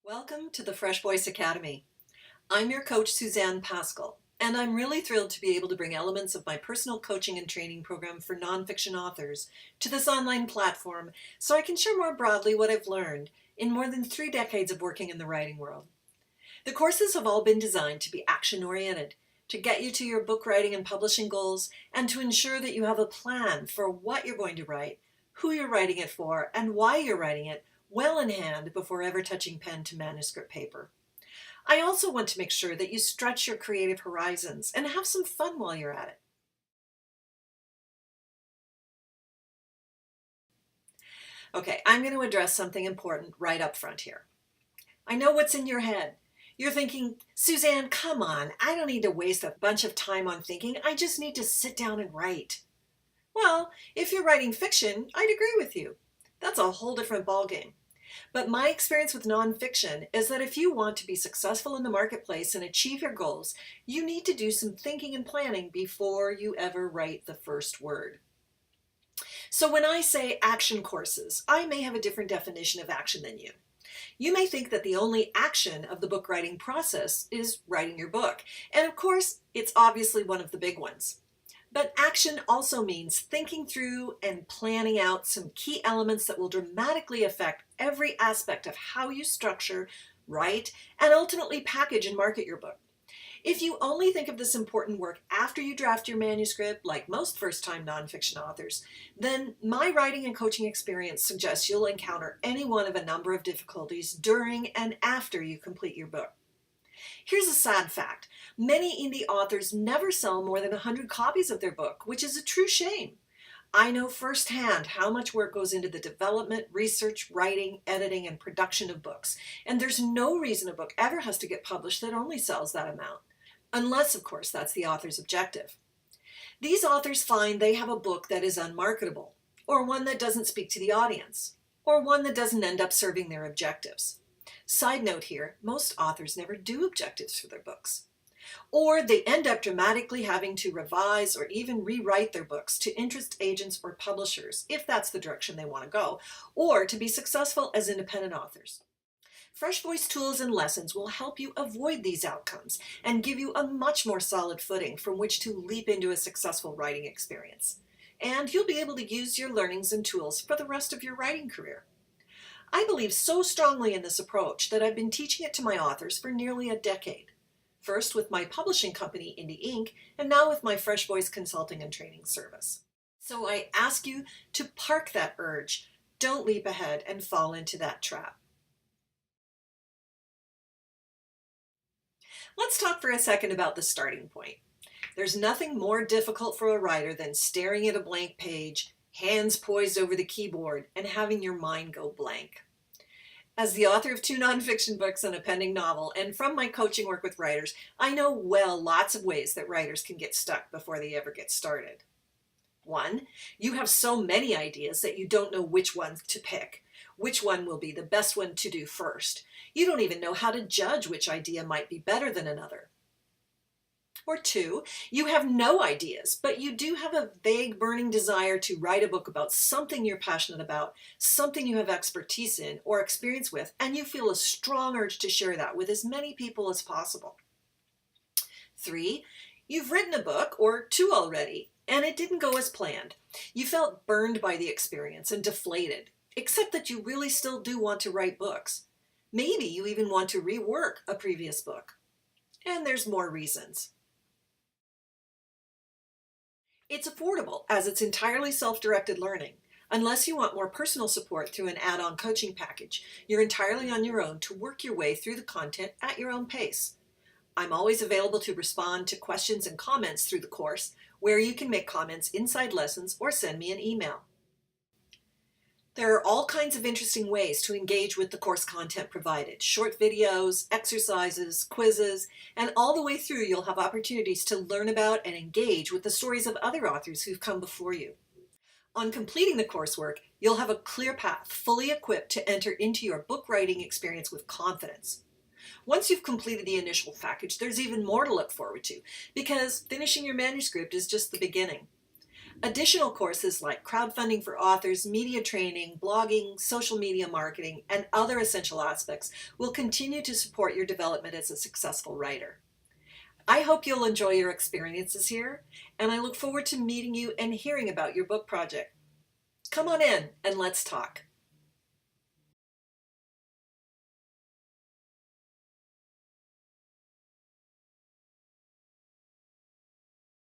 Welcome to the FreshVoice Academy. I'm your coach, Suzanne Paschall, and I'm really thrilled to be able to bring elements of my personal coaching and training program for nonfiction authors to this online platform so I can share more broadly what I've learned in more than 3 decades of working in the writing world. The courses have all been designed to be action-oriented, to get you to your book writing and publishing goals, and to ensure that you have a plan for what you're going to write, who you're writing it for, and why you're writing it well in hand before ever touching pen to manuscript paper. I also want to make sure that you stretch your creative horizons and have some fun while you're at it. Okay, I'm going to address something important right up front here. I know what's in your head. You're thinking, Suzanne, come on, I don't need to waste a bunch of time on thinking. I just need to sit down and write. Well, if you're writing fiction, I'd agree with you. That's a whole different ballgame. But my experience with nonfiction is that if you want to be successful in the marketplace and achieve your goals, you need to do some thinking and planning before you ever write the first word. So when I say action courses, I may have a different definition of action than you. You may think that the only action of the book writing process is writing your book. And of course, it's obviously one of the big ones. But action also means thinking through and planning out some key elements that will dramatically affect every aspect of how you structure, write, and ultimately package and market your book. If you only think of this important work after you draft your manuscript, like most first-time nonfiction authors, then my writing and coaching experience suggests you'll encounter any one of a number of difficulties during and after you complete your book. Here's a sad fact. Many indie authors never sell more than 100 copies of their book, which is a true shame. I know firsthand how much work goes into the development, research, writing, editing, and production of books, and there's no reason a book ever has to get published that only sells that amount. Unless, of course, that's the author's objective. These authors find they have a book that is unmarketable, or one that doesn't speak to the audience, or one that doesn't end up serving their objectives. Side note here, most authors never do objectives for their books. Or they end up dramatically having to revise or even rewrite their books to interest agents or publishers, if that's the direction they want to go, or to be successful as independent authors. FreshVoice tools and lessons will help you avoid these outcomes and give you a much more solid footing from which to leap into a successful writing experience. And you'll be able to use your learnings and tools for the rest of your writing career. I believe so strongly in this approach that I've been teaching it to my authors for nearly a decade. First with my publishing company, Indie Inc., and now with my FreshVoice consulting and training service. So I ask you to park that urge. Don't leap ahead and fall into that trap. Let's talk for a second about the starting point. There's nothing more difficult for a writer than staring at a blank page, hands poised over the keyboard, and having your mind go blank. As the author of 2 nonfiction books and a pending novel, and from my coaching work with writers, I know well lots of ways that writers can get stuck before they ever get started. 1, you have so many ideas that you don't know which one to pick, which one will be the best one to do first. You don't even know how to judge which idea might be better than another. Or 2, you have no ideas, but you do have a vague burning desire to write a book about something you're passionate about, something you have expertise in or experience with, and you feel a strong urge to share that with as many people as possible. 3, you've written a book, or 2 already, and it didn't go as planned. You felt burned by the experience and deflated, except that you really still do want to write books. Maybe you even want to rework a previous book. And there's more reasons. It's affordable as it's entirely self-directed learning. Unless you want more personal support through an add-on coaching package, you're entirely on your own to work your way through the content at your own pace. I'm always available to respond to questions and comments through the course, where you can make comments inside lessons or send me an email. There are all kinds of interesting ways to engage with the course content provided. Short videos, exercises, quizzes, and all the way through you'll have opportunities to learn about and engage with the stories of other authors who've come before you. On completing the coursework, you'll have a clear path, fully equipped to enter into your book writing experience with confidence. Once you've completed the initial package, there's even more to look forward to, because finishing your manuscript is just the beginning. Additional courses like crowdfunding for authors, media training, blogging, social media marketing, and other essential aspects will continue to support your development as a successful writer. I hope you'll enjoy your experiences here, and I look forward to meeting you and hearing about your book project. Come on in and let's talk.